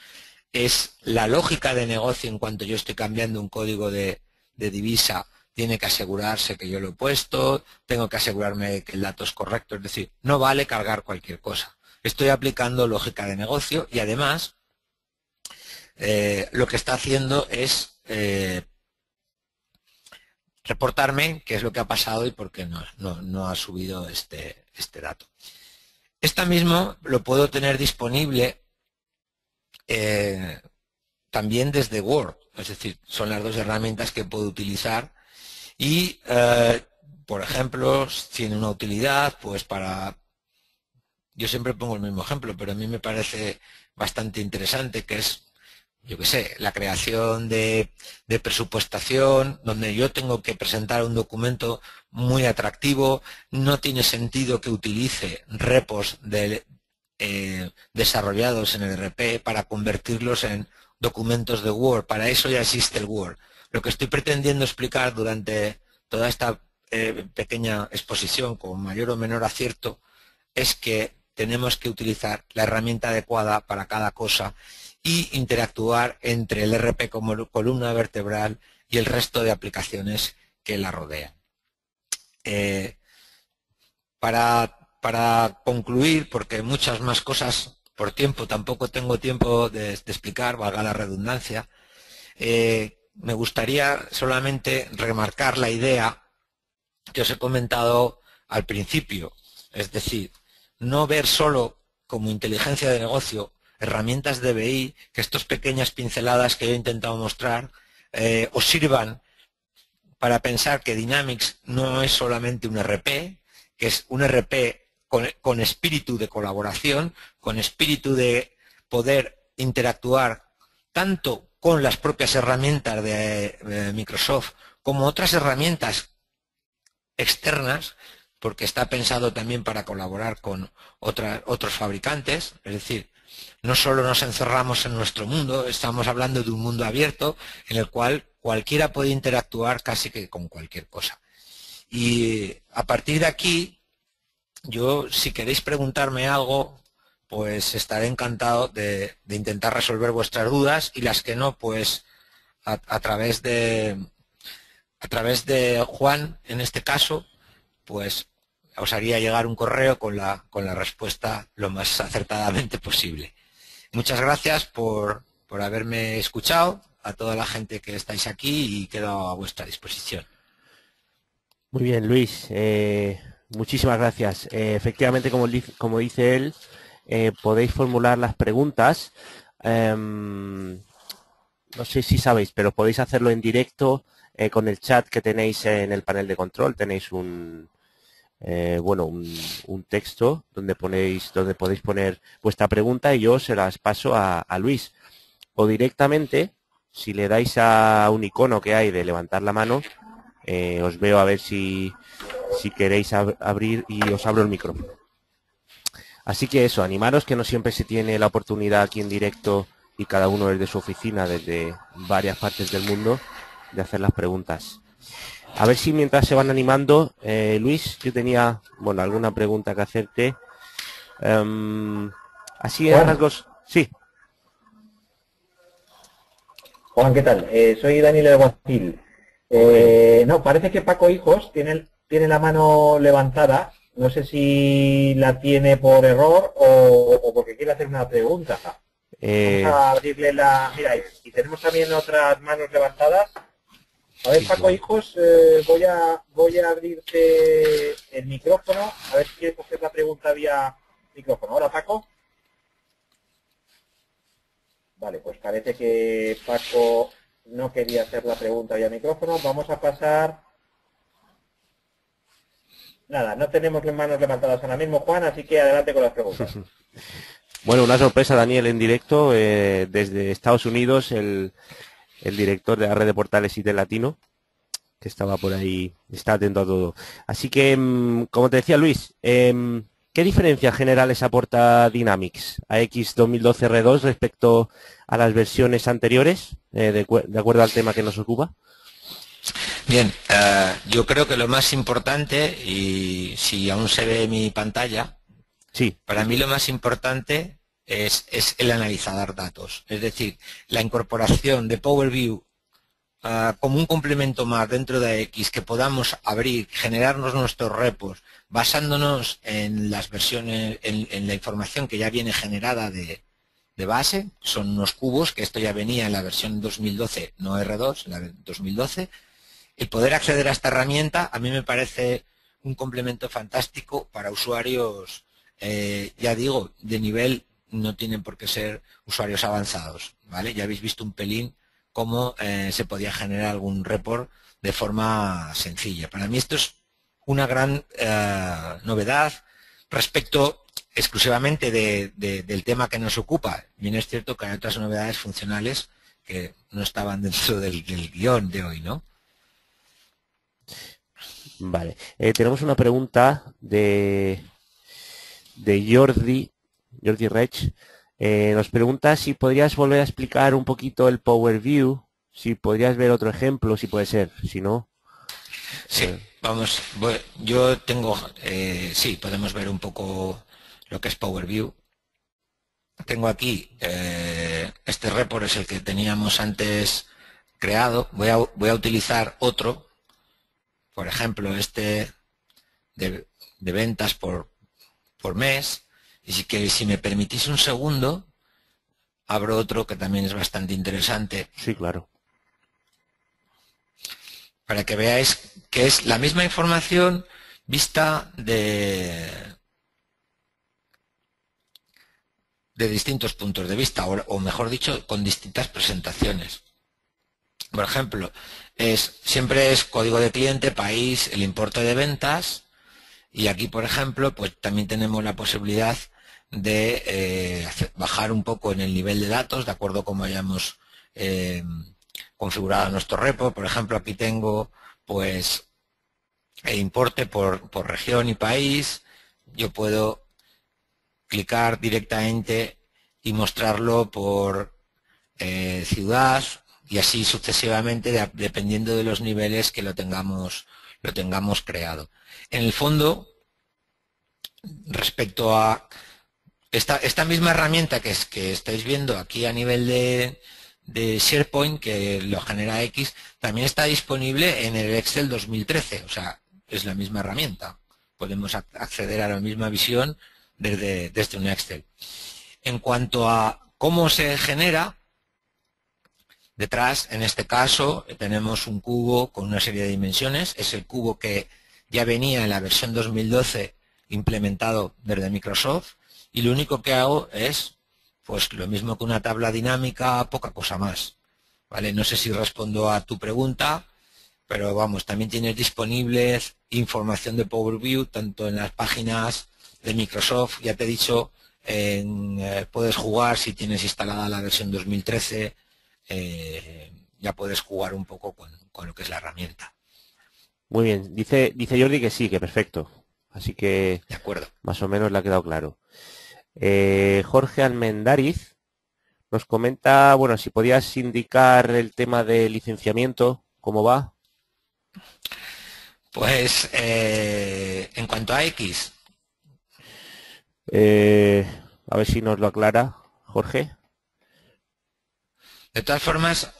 es la lógica de negocio en cuanto yo estoy cambiando un código de divisa, tiene que asegurarse que yo lo he puesto, tengo que asegurarme de que el dato es correcto, es decir, no vale cargar cualquier cosa. Estoy aplicando lógica de negocio y además lo que está haciendo es reportarme qué es lo que ha pasado y por qué no ha subido este dato. Esta mismo lo puedo tener disponible también desde Word, es decir, son las dos herramientas que puedo utilizar y, por ejemplo, tiene una utilidad, pues para... Yo siempre pongo el mismo ejemplo, pero a mí me parece bastante interesante, que es, yo qué sé, la creación de presupuestación, donde yo tengo que presentar un documento muy atractivo. No tiene sentido que utilice repos desarrollados en el RP para convertirlos en documentos de Word. Para eso ya existe el Word. Lo que estoy pretendiendo explicar durante toda esta pequeña exposición, con mayor o menor acierto, es que tenemos que utilizar la herramienta adecuada para cada cosa y interactuar entre el RP como columna vertebral y el resto de aplicaciones que la rodean. Para concluir, porque muchas más cosas por tiempo, tampoco tengo tiempo de explicar, valga la redundancia, me gustaría solamente remarcar la idea que os he comentado al principio, es decir, no ver solo como inteligencia de negocio herramientas de BI, que estas pequeñas pinceladas que yo he intentado mostrar os sirvan para pensar que Dynamics no es solamente un RP, que es un RP con espíritu de colaboración, con espíritu de poder interactuar tanto con las propias herramientas de Microsoft como otras herramientas externas, porque está pensado también para colaborar con otros fabricantes, es decir, no solo nos encerramos en nuestro mundo, estamos hablando de un mundo abierto en el cual cualquiera puede interactuar casi que con cualquier cosa. Y a partir de aquí, yo, si queréis preguntarme algo, pues estaré encantado de intentar resolver vuestras dudas, y las que no, pues a través de Juan, en este caso, pues os haría llegar un correo con la respuesta lo más acertadamente posible. Muchas gracias por haberme escuchado, a toda la gente que estáis aquí, y quedo a vuestra disposición. Muy bien, Luis. Muchísimas gracias. Efectivamente, como dice él, podéis formular las preguntas. No sé si sabéis, pero podéis hacerlo en directo con el chat que tenéis en el panel de control. Tenéis un texto donde podéis poner vuestra pregunta y yo se las paso a Luis. O directamente, si le dais a un icono que hay de levantar la mano, os veo a ver si queréis abrir y os abro el micrófono. Así que eso, animaros, que no siempre se tiene la oportunidad aquí en directo y cada uno desde su oficina, desde varias partes del mundo, de hacer las preguntas. A ver si mientras se van animando, Luis, yo tenía, alguna pregunta que hacerte. Así en rasgos... Sí. Juan, ¿qué tal? Soy Daniel Alguacil. No, parece que Paco Hijos tiene la mano levantada. No sé si la tiene por error o porque quiere hacer una pregunta. Vamos Eh, a abrirle la... Mira, y tenemos también otras manos levantadas. A ver, sí, Paco sí. Hijos, voy a abrirte el micrófono. A ver si quieres coger la pregunta vía micrófono. Hola, Paco. Vale, pues parece que Paco no quería hacer la pregunta vía micrófono. Vamos a pasar... Nada, no tenemos las manos levantadas ahora mismo, Juan, así que adelante con las preguntas. Bueno, una sorpresa, Daniel, en directo desde Estados Unidos, el director de la red de portales IT Latino, que estaba por ahí, está atento a todo. Así que, como te decía Luis, ¿qué diferencias generales aporta Dynamics a X2012 R2 respecto a las versiones anteriores, de acuerdo al tema que nos ocupa? Bien, yo creo que lo más importante, y si aún se ve mi pantalla, Sí, para mí lo más importante es el analizar datos. Es decir, la incorporación de Power BI como un complemento más dentro de X, que podamos abrir, generarnos nuestros repos basándonos en las versiones, en la información que ya viene generada de base. Son unos cubos, que esto ya venía en la versión 2012, no R2, en la 2012. El poder acceder a esta herramienta a mí me parece un complemento fantástico para usuarios, ya digo, de nivel, no tienen por qué ser usuarios avanzados, ¿vale? Ya habéis visto un pelín cómo se podía generar algún report de forma sencilla. Para mí esto es una gran novedad respecto exclusivamente del tema que nos ocupa. Bien es cierto que hay otras novedades funcionales que no estaban dentro del guión de hoy, ¿no? vale. Tenemos una pregunta de Jordi Rech. Nos pregunta si podrías volver a explicar un poquito el Power View, si podrías ver otro ejemplo, si puede ser, si no. Sí, vamos, yo tengo, sí, podemos ver un poco lo que es Power View. Tengo aquí, este report es el que teníamos antes creado. Voy a utilizar otro, por ejemplo, este de ventas por mes. Y si me permitís un segundo, abro otro que también es bastante interesante, Sí, claro. para que veáis que es la misma información vista de distintos puntos de vista, o mejor dicho, con distintas presentaciones. Por ejemplo, siempre es código de cliente, país, el importe de ventas, y aquí, por ejemplo, pues también tenemos la posibilidad de bajar un poco en el nivel de datos, de acuerdo a cómo hayamos configurado nuestro repo. Por ejemplo, aquí tengo pues el importe por región y país. Yo puedo clicar directamente y mostrarlo por ciudad, y así sucesivamente, dependiendo de los niveles que lo tengamos creado. En el fondo, respecto a esta misma herramienta que estáis viendo aquí a nivel de SharePoint, que lo genera X, también está disponible en el Excel 2013, o sea, es la misma herramienta. Podemos acceder a la misma visión desde un Excel. En cuanto a cómo se genera, detrás, en este caso, tenemos un cubo con una serie de dimensiones. Es el cubo que ya venía en la versión 2012 implementado desde Microsoft, y lo único que hago es pues lo mismo que una tabla dinámica, poca cosa más. ¿Vale? No sé si respondo a tu pregunta, pero vamos, también tienes disponibles información de Power BI tanto en las páginas de Microsoft. Ya te he dicho, puedes jugar si tienes instalada la versión 2013. Ya puedes jugar un poco con lo que es la herramienta. Muy bien. Dice Jordi que sí, que perfecto. Así que De acuerdo. más o menos le ha quedado claro. Jorge Almendariz nos comenta, bueno, si podías indicar el tema de licenciamiento, ¿cómo va? Pues en cuanto a X, Eh, a ver si nos lo aclara, Jorge. de todas formas,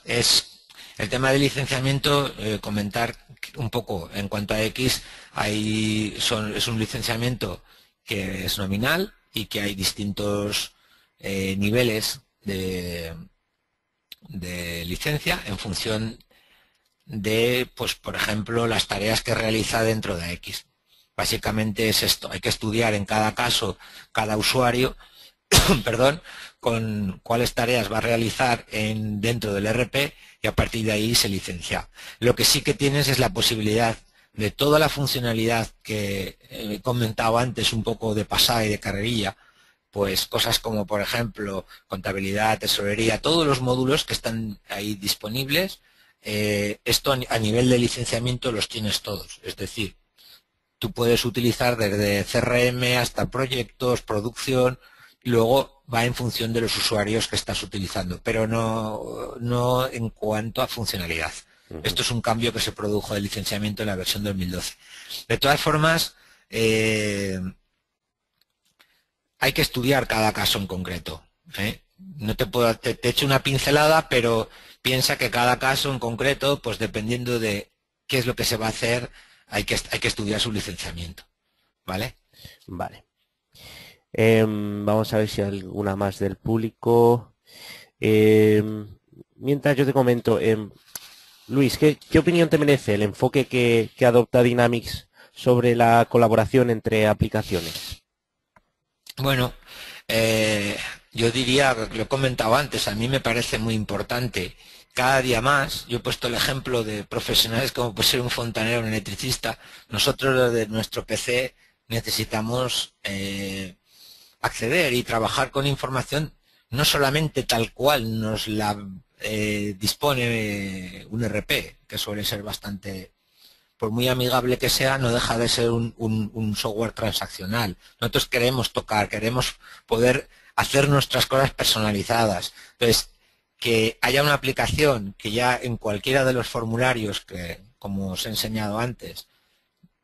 El tema de licenciamiento, comentar un poco en cuanto a X, es un licenciamiento que es nominal y que hay distintos niveles de licencia en función de, pues por ejemplo, las tareas que realiza dentro de X. Básicamente es esto, hay que estudiar en cada caso, cada usuario, perdón, con cuáles tareas va a realizar dentro del RP y a partir de ahí se licencia. Lo que sí que tienes es la posibilidad de toda la funcionalidad que he comentado antes, un poco de pasada y de carrerilla, pues cosas como por ejemplo contabilidad, tesorería, todos los módulos que están ahí disponibles, esto a nivel de licenciamiento los tienes todos, es decir, tú puedes utilizar desde CRM hasta proyectos, producción, y luego va en función de los usuarios que estás utilizando, pero no en cuanto a funcionalidad. Esto es un cambio que se produjo de licenciamiento en la versión 2012. De todas formas, hay que estudiar cada caso en concreto, ¿eh? No te he hecho una pincelada, pero piensa que cada caso en concreto, pues dependiendo de qué es lo que se va a hacer, hay que estudiar su licenciamiento, ¿vale? Vale. Vamos a ver si hay alguna más del público. Mientras yo te comento, Luis, ¿qué opinión te merece el enfoque que adopta Dynamics sobre la colaboración entre aplicaciones? Bueno, yo diría, lo he comentado antes, a mí me parece muy importante. Cada día más, yo he puesto el ejemplo de profesionales como puede ser un fontanero, un electricista. Nosotros de nuestro PC necesitamos acceder y trabajar con información no solamente tal cual nos la dispone un RP, que suele ser bastante, por muy amigable que sea, no deja de ser un software transaccional. Nosotros queremos tocar, queremos poder hacer nuestras cosas personalizadas. Entonces, que haya una aplicación que ya en cualquiera de los formularios que, como os he enseñado antes,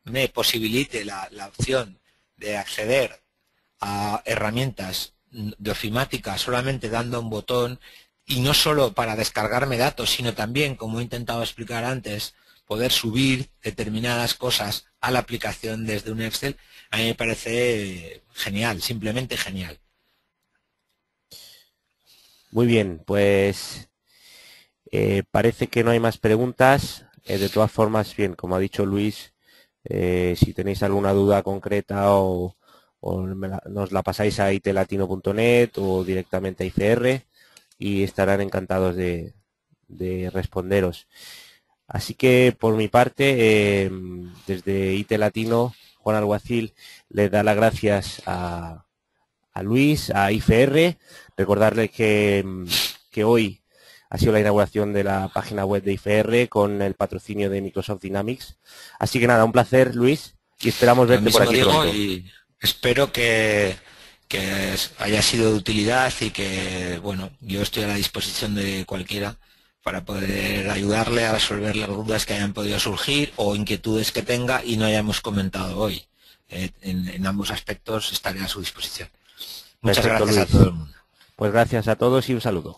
me posibilite la opción de acceder a herramientas de ofimática solamente dando un botón, y no solo para descargarme datos, sino también, como he intentado explicar antes, poder subir determinadas cosas a la aplicación desde un Excel, a mí me parece genial, simplemente genial. Muy bien, pues parece que no hay más preguntas. De todas formas, bien, como ha dicho Luis, si tenéis alguna duda concreta o nos la pasáis a itelatino.net o directamente a ICR y estarán encantados de responderos. Así que por mi parte, desde IT Latino, Juan Alguacil le da las gracias a Luis, a ICR. Recordarles que hoy ha sido la inauguración de la página web de ICR con el patrocinio de Microsoft Dynamics. Así que nada, un placer, Luis, y esperamos verte por aquí pronto. Y espero que haya sido de utilidad y que, bueno, yo estoy a la disposición de cualquiera para poder ayudarle a resolver las dudas que hayan podido surgir o inquietudes que tenga y no hayamos comentado hoy. En ambos aspectos estaré a su disposición. Muchas gracias a todo el mundo. Pues gracias a todos y un saludo.